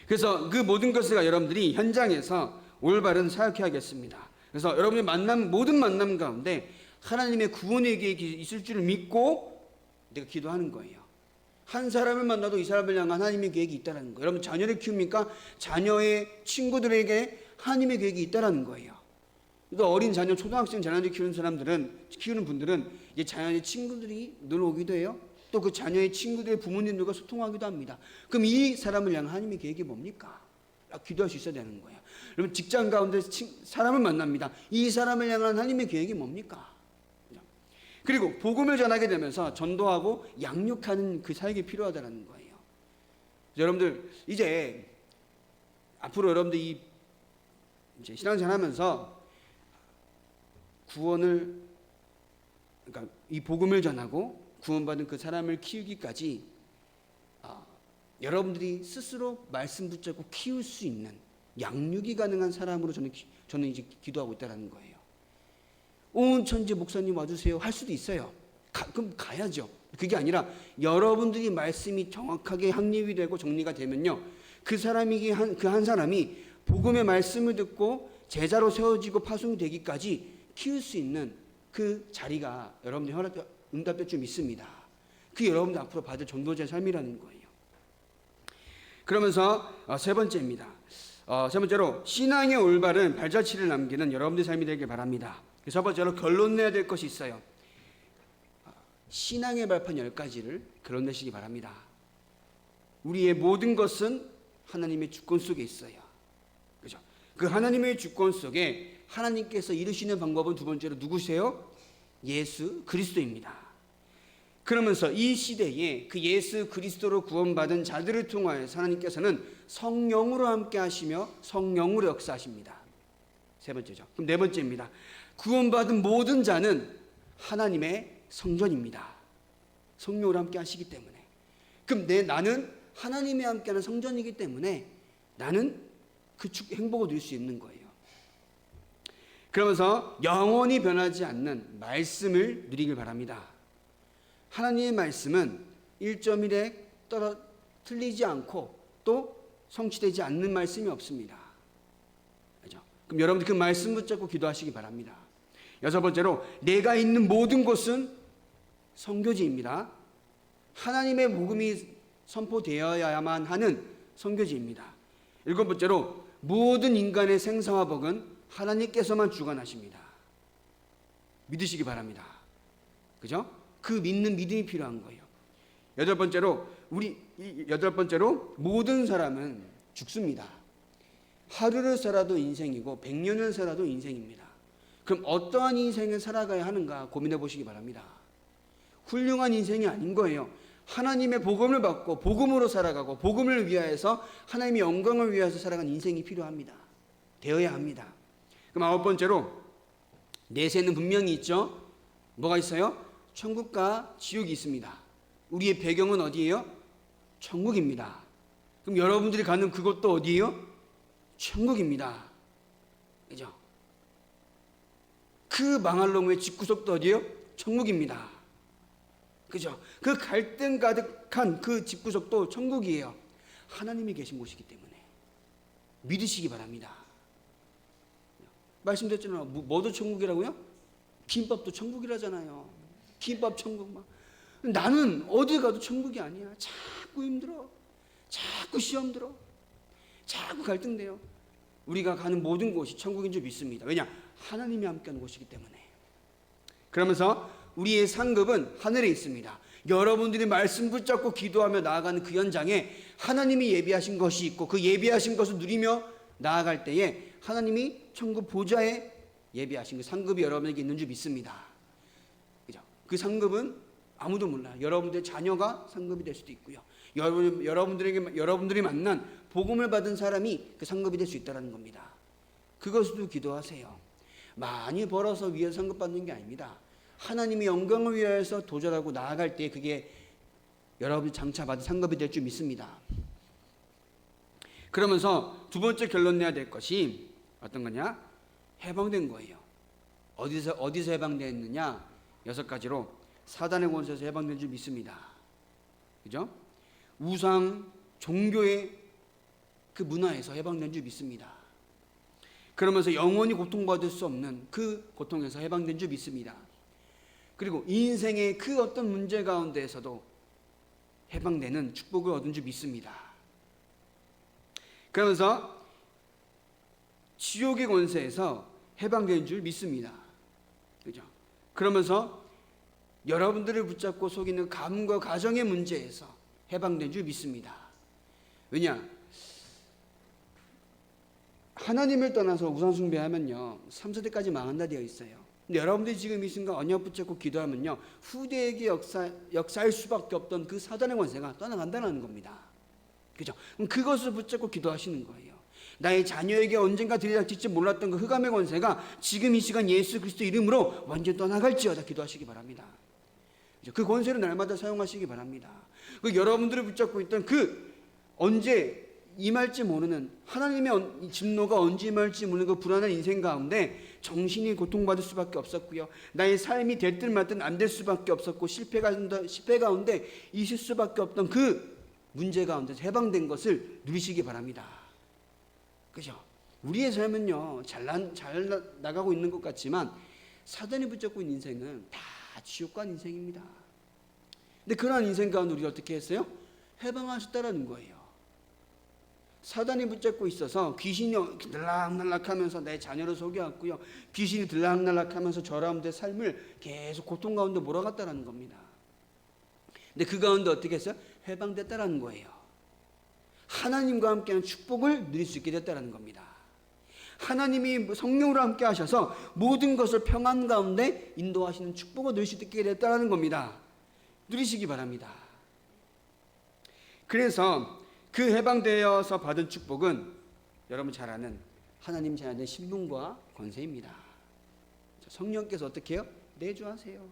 그래서 그 모든 것을 여러분들이 현장에서 올바른 사역해야겠습니다. 그래서 여러분이 모든 만남 가운데 하나님의 구원의 계획이 있을 줄을 믿고 내가 기도하는 거예요. 한 사람을 만나도 이 사람을 향한 하나님의 계획이 있다는 거예요. 여러분 자녀를 키웁니까? 자녀의 친구들에게 하나님의 계획이 있다는 거예요. 또 어린 자녀, 초등학생 자녀를 키우는 분들은 이제 자녀의 친구들이 늘 오기도 해요. 또 그 자녀의 친구들의 부모님들과 소통하기도 합니다. 그럼 이 사람을 향한 하나님의 계획이 뭡니까? 기도할 수 있어야 되는 거예요. 여러분 직장 가운데 사람을 만납니다. 이 사람을 향한 하나님의 계획이 뭡니까? 그리고 복음을 전하게 되면서 전도하고 양육하는 그 사역이 필요하다는 거예요. 여러분들 이제 앞으로 여러분들 이제 신앙생활 하면서 그러니까 이 복음을 전하고 구원받은 그 사람을 키우기까지 여러분들이 스스로 말씀 붙잡고 키울 수 있는 양육이 가능한 사람으로 저는 이제 기도하고 있다는 거예요. 온 천지 목사님 와주세요 할 수도 있어요. 그럼 가야죠. 그게 아니라 여러분들이 말씀이 정확하게 확립이 되고 정리가 되면요, 그 한 사람이 복음의 말씀을 듣고 제자로 세워지고 파송이 되기까지 키울 수 있는 그 자리가 여러분들이 응답될 줄 믿습니다. 그게 여러분들 앞으로 받을 전도자의 삶이라는 거예요. 그러면서 세 번째입니다. 세 번째로 신앙의 올바른 발자취를 남기는 여러분들의 삶이 되길 바랍니다. 첫 번째로 결론 내야 될 것이 있어요. 신앙의 발판 10가지를 결론내시기 바랍니다. 우리의 모든 것은 하나님의 주권 속에 있어요. 그죠? 그 하나님의 주권 속에 하나님께서 이루시는 방법은 두 번째로 누구세요? 예수 그리스도입니다. 그러면서 이 시대에 그 예수 그리스도로 구원받은 자들을 통하여서 하나님께서는 성령으로 함께 하시며 성령으로 역사하십니다. 세 번째죠. 그럼 네 번째입니다. 구원받은 모든 자는 하나님의 성전입니다. 성령으로 함께 하시기 때문에 그럼 나는 하나님이 함께하는 성전이기 때문에 나는 그 행복을 누릴 수 있는 거예요. 그러면서 영원히 변하지 않는 말씀을 누리길 바랍니다. 하나님의 말씀은 1.1에 틀리지 않고 또 성취되지 않는 말씀이 없습니다. 그렇죠? 그럼 여러분들 그 말씀 붙잡고 기도하시기 바랍니다. 여섯 번째로, 내가 있는 모든 곳은 선교지입니다. 하나님의 복음이 선포되어야만 하는 선교지입니다. 일곱 번째로, 모든 인간의 생사와 복은 하나님께서만 주관하십니다. 믿으시기 바랍니다. 그죠? 그 믿는 믿음이 필요한 거예요. 여덟 번째로, 모든 사람은 죽습니다. 하루를 살아도 인생이고 100년을 살아도 인생입니다. 그럼 어떠한 인생을 살아가야 하는가 고민해 보시기 바랍니다. 훌륭한 인생이 아닌 거예요. 하나님의 복음을 받고 복음으로 살아가고 복음을 위하여서 하나님의 영광을 위하여서 살아가는 인생이 필요합니다. 되어야 합니다. 그럼 아홉 번째로, 내세는 분명히 있죠. 뭐가 있어요? 천국과 지옥이 있습니다. 우리의 배경은 어디예요? 천국입니다. 그럼 여러분들이 가는 그곳도 어디예요? 천국입니다. 그죠? 그 망할 놈의 집구석도 어디예요? 천국입니다. 그죠? 그 갈등 가득한 그 집구석도 천국이에요. 하나님이 계신 곳이기 때문에 믿으시기 바랍니다. 말씀드렸잖아요. 뭐도 천국이라고요? 김밥도 천국이라잖아요. 김밥 천국 막. 나는 어디 가도 천국이 아니야. 자꾸 힘들어. 자꾸 시험 들어. 자꾸 갈등돼요. 우리가 가는 모든 곳이 천국인 줄 믿습니다. 왜냐? 하나님이 함께하는 곳이기 때문에. 그러면서 우리의 상급은 하늘에 있습니다. 여러분들이 말씀 붙잡고 기도하며 나아가는 그 현장에 하나님이 예비하신 것이 있고 그 예비하신 것을 누리며 나아갈 때에 하나님이 천국 보좌에 예비하신 그 상급이 여러분에게 있는 줄 믿습니다. 그죠? 그 상급은 아무도 몰라요. 여러분들의 자녀가 상급이 될 수도 있고요. 여러분들이 만난 복음을 받은 사람이 그 상급이 될 수 있다는 겁니다. 그것도 기도하세요. 많이 벌어서 위에서 상급 받는 게 아닙니다. 하나님의 영광을 위하여서 도전하고 나아갈 때 그게 여러분이 장차 받은 상급이 될 줄 믿습니다. 그러면서 두 번째 결론 내야 될 것이 어떤 거냐? 해방된 거예요. 어디서 해방됐느냐? 6가지로 사단의 권세에서 해방된 줄 믿습니다. 그죠? 우상, 종교의 그 문화에서 해방된 줄 믿습니다. 그러면서 영원히 고통받을 수 없는 그 고통에서 해방된 줄 믿습니다. 그리고 인생의 그 어떤 문제 가운데에서도 해방되는 축복을 얻은 줄 믿습니다. 그러면서 지옥의 권세에서 해방된 줄 믿습니다. 그죠? 그러면서 여러분들을 붙잡고 속이는 가문과 가정의 문제에서 해방된 줄 믿습니다. 왜냐? 하나님을 떠나서 우상 숭배하면요 3세대까지 망한다 되어 있어요. 근데 여러분들이 지금 이 순간 언약 붙잡고 기도하면요 후대에게 역사할 수밖에 없던 그 사단의 권세가 떠나간다는 겁니다. 그죠? 그럼 그것을 붙잡고 기도하시는 거예요. 나의 자녀에게 언젠가 들이닥칠지 몰랐던 그 흑암의 권세가 지금 이 시간 예수 그리스도 이름으로 완전히 떠나갈지어다 기도하시기 바랍니다. 그 권세를 날마다 사용하시기 바랍니다. 그 여러분들을 붙잡고 있던 그 언제 임할지 모르는 하나님의 진노가 언제 임할지 모르는 그 불안한 인생 가운데 정신이 고통받을 수밖에 없었고요. 나의 삶이 될 듯 말 듯 안 될 수밖에 없었고 실패 가운데 있을 수밖에 없던 그 문제 가운데 해방된 것을 누리시기 바랍니다. 그죠? 우리의 삶은요 잘 나가고 있는 것 같지만 사단이 붙잡고 있는 인생은 다 지옥 간 인생입니다. 근데 그러한 인생 가운데 우리가 어떻게 했어요? 해방하셨다라는 거예요. 사단이 붙잡고 있어서 귀신이 들락날락하면서 내 자녀를 속여왔고요. 귀신이 들락날락하면서 저 여러분들의 삶을 계속 고통 가운데 몰아갔다라는 겁니다. 근데 그 가운데 어떻게 했어요? 해방됐다라는 거예요. 하나님과 함께하는 축복을 누릴 수 있게 됐다라는 겁니다. 하나님이 성령으로 함께 하셔서 모든 것을 평안 가운데 인도하시는 축복을 누릴 수 있게 됐다는 겁니다. 누리시기 바랍니다. 그래서 그 해방되어서 받은 축복은 여러분 잘 아는 하나님 자녀의 신분과 권세입니다. 성령께서 어떻게 해요? 내주하세요.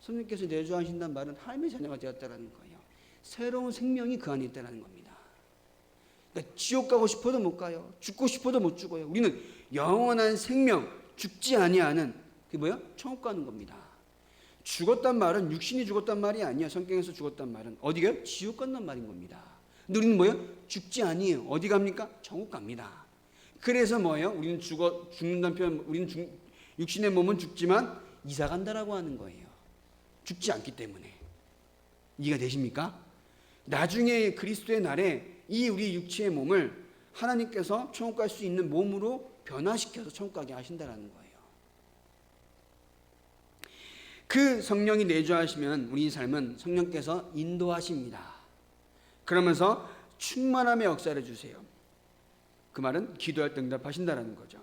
성령께서 내주하신다는 말은 하나님의 자녀가 되었다는 거예요. 새로운 생명이 그 안에 있다는 겁니다. 그러니까 지옥 가고 싶어도 못 가요. 죽고 싶어도 못 죽어요. 우리는 영원한 생명, 죽지 아니하는 그게 뭐야? 천국 가는 겁니다. 죽었단 말은 육신이 죽었단 말이 아니에요. 성경에서 죽었단 말은 어디가요? 지옥 간단 말인 겁니다. 근데 우리는 뭐예요? 죽지 아니에요. 어디 갑니까? 천국 갑니다. 그래서 뭐예요? 우리는 죽는다는 표현, 우리는 육신의 몸은 죽지만 이사 간다라고 하는 거예요. 죽지 않기 때문에. 이해가 되십니까? 나중에 그리스도의 날에 이 우리 육체의 몸을 하나님께서 천국 갈 수 있는 몸으로 변화시켜서 천국 가게 하신다라는 거예요. 그 성령이 내주하시면 우리 삶은 성령께서 인도하십니다. 그러면서 충만함의 역사를 주세요. 그 말은 기도할 때 응답하신다라는 거죠.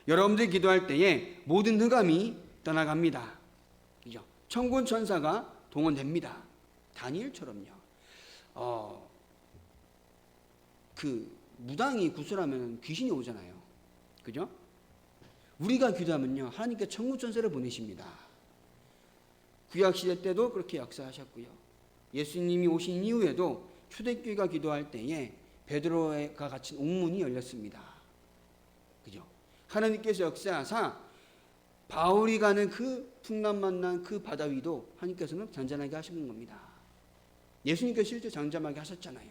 여러분들이 기도할 때에 모든 흑암이 떠나갑니다. 그죠? 천군 천사가 동원됩니다. 다니엘처럼요. 그 무당이 구슬하면 귀신이 오잖아요. 그죠? 우리가 기도하면요 하나님께 천군 천사를 보내십니다. 구약 시대 때도 그렇게 역사하셨고요. 예수님이 오신 이후에도 초대교회가 기도할 때에 베드로가 갇힌 옥문이 열렸습니다. 그죠? 하나님께서 역사하사 바울이 가는 그 풍랑만난 그 바다 위도 하나님께서는 잔잔하게 하시는 겁니다. 예수님께서 실제 잠잠하게 하셨잖아요.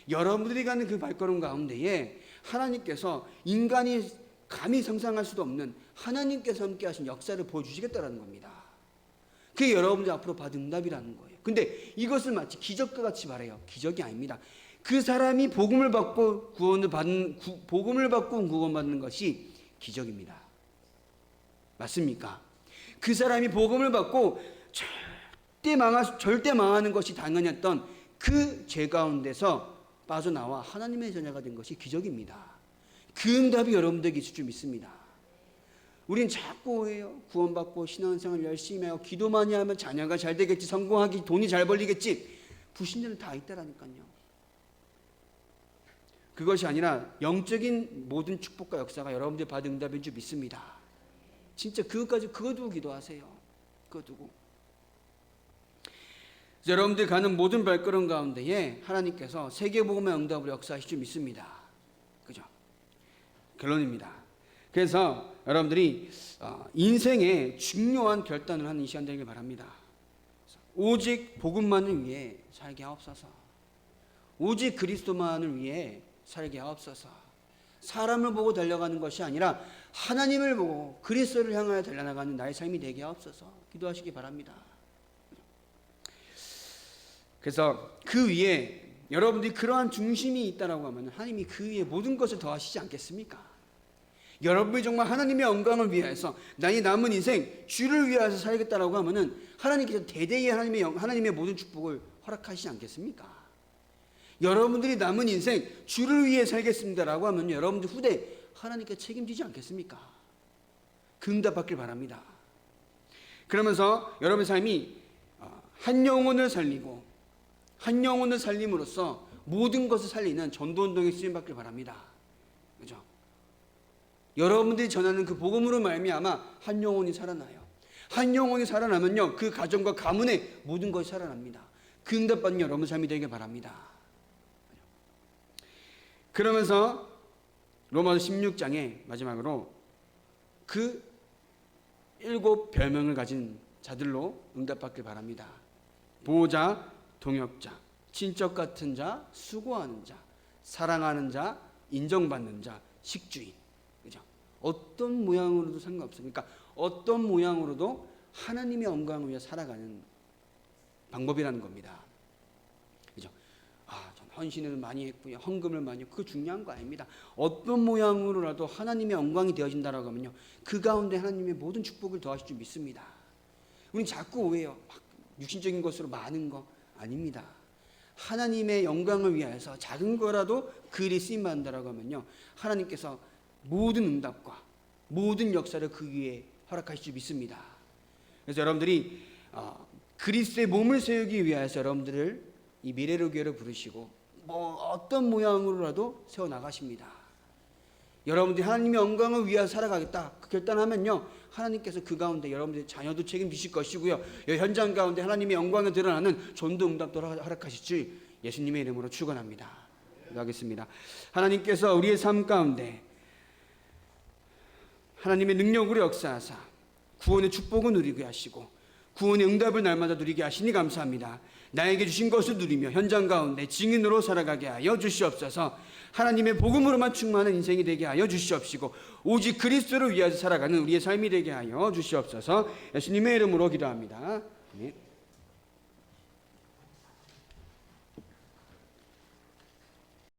여러분들이 가는 그 발걸음 가운데에 하나님께서 인간이 감히 상상할 수도 없는 하나님께서 함께 하신 역사를 보여주시겠다는 겁니다. 그게 여러분들 앞으로 받은 응답이라는 거예요. 근데 이것을 마치 기적과 같이 말해요. 기적이 아닙니다. 그 사람이 복음을 받고 구원받는 것이 기적입니다. 맞습니까? 그 사람이 복음을 받고 절대 망하는 것이 당연했던 그 죄 가운데서 빠져나와 하나님의 자녀가 된 것이 기적입니다. 그 응답이 여러분들에게 있을 줄 믿습니다. 우린 자꾸 오해요. 구원받고 신앙생활 열심히 하고 기도 많이 하면 자녀가 잘 되겠지, 성공하기, 돈이 잘 벌리겠지. 불신자는 다 있다라니까요. 그것이 아니라 영적인 모든 축복과 역사가 여러분들이 받은 응답인 줄 믿습니다. 진짜 그거 두고 기도하세요. 그거 두고. 여러분들이 가는 모든 발걸음 가운데에 하나님께서 세계복음의 응답으로 역사하실 줄 믿습니다. 그죠? 결론입니다. 그래서 여러분들이 인생의 중요한 결단을 하는 이 시간 되길 바랍니다. 오직 복음만을 위해 살게 하옵소서. 오직 그리스도만을 위해 살게 하옵소서. 사람을 보고 달려가는 것이 아니라 하나님을 보고 그리스도를 향하여 달려나가는 나의 삶이 되게 하옵소서. 기도하시기 바랍니다. 그래서 그 위에 여러분들이 그러한 중심이 있다라고 하면 하나님이 그 위에 모든 것을 더하시지 않겠습니까? 여러분이 정말 하나님의 영광을 위해서 나의 남은 인생 주를 위해서 살겠다라고 하면은 하나님께서 대대히 하나님의 모든 축복을 허락하시지 않겠습니까? 여러분들이 남은 인생 주를 위해 살겠습니다라고 하면 여러분들 후대 하나님께 책임지지 않겠습니까? 그 응답 받길 바랍니다. 그러면서 여러분의 삶이 한 영혼을 살리고 한 영혼을 살림으로써 모든 것을 살리는 전도운동에 쓰임받길 바랍니다. 그죠? 여러분들이 전하는 그 복음으로 말미암아 한 영혼이 살아나요. 한 영혼이 살아나면요 그 가정과 가문의 모든 것이 살아납니다. 그 응답받는 여러분 삶이 되길 바랍니다. 그러면서 로마서 16장에 마지막으로 그 7 별명을 가진 자들로 응답받길 바랍니다. 보호자, 동역자, 친척 같은 자, 수고하는 자, 사랑하는 자, 인정받는 자, 식주인. 그죠? 어떤 모양으로도 상관없어요. 그러니까 어떤 모양으로도 하나님의 영광을 위해 살아가는 방법이라는 겁니다. 그죠? 전 헌신을 많이 했고요. 헌금을 많이 했고, 그거 중요한 거 아닙니다. 어떤 모양으로라도 하나님의 영광이 되어진다라고 하면요. 그 가운데 하나님의 모든 축복을 더하실 줄 믿습니다. 우린 자꾸 오해요. 막 육신적인 것으로 많은 거 아닙니다. 하나님의 영광을 위하여서 작은 거라도 그 일이 쓰임받는다라고 하면요. 하나님께서 모든 응답과 모든 역사를 그 위에 허락하실 줄 믿습니다. 그래서 여러분들이 그리스도의 몸을 세우기 위하여서 여러분들을 이 미래로 교회로 부르시고 어떤 모양으로라도 세워나가십니다. 여러분들이 하나님의 영광을 위하여 살아가겠다 그 결단하면요, 하나님께서 그 가운데 여러분들의 자녀도 책임지실 것이고요, 현장 가운데 하나님의 영광이 드러나는 전도 응답도 허락하실 줄 예수님의 이름으로 축원합니다. 기도하겠습니다. 하나님께서 우리의 삶 가운데 하나님의 능력으로 역사하사 구원의 축복을 누리게 하시고 구원의 응답을 날마다 누리게 하시니 감사합니다. 나에게 주신 것을 누리며 현장 가운데 증인으로 살아가게 하여 주시옵소서. 하나님의 복음으로만 충만한 인생이 되게 하여 주시옵시고 오직 그리스도를 위하여 살아가는 우리의 삶이 되게 하여 주시옵소서. 예수님의 이름으로 기도합니다. 네.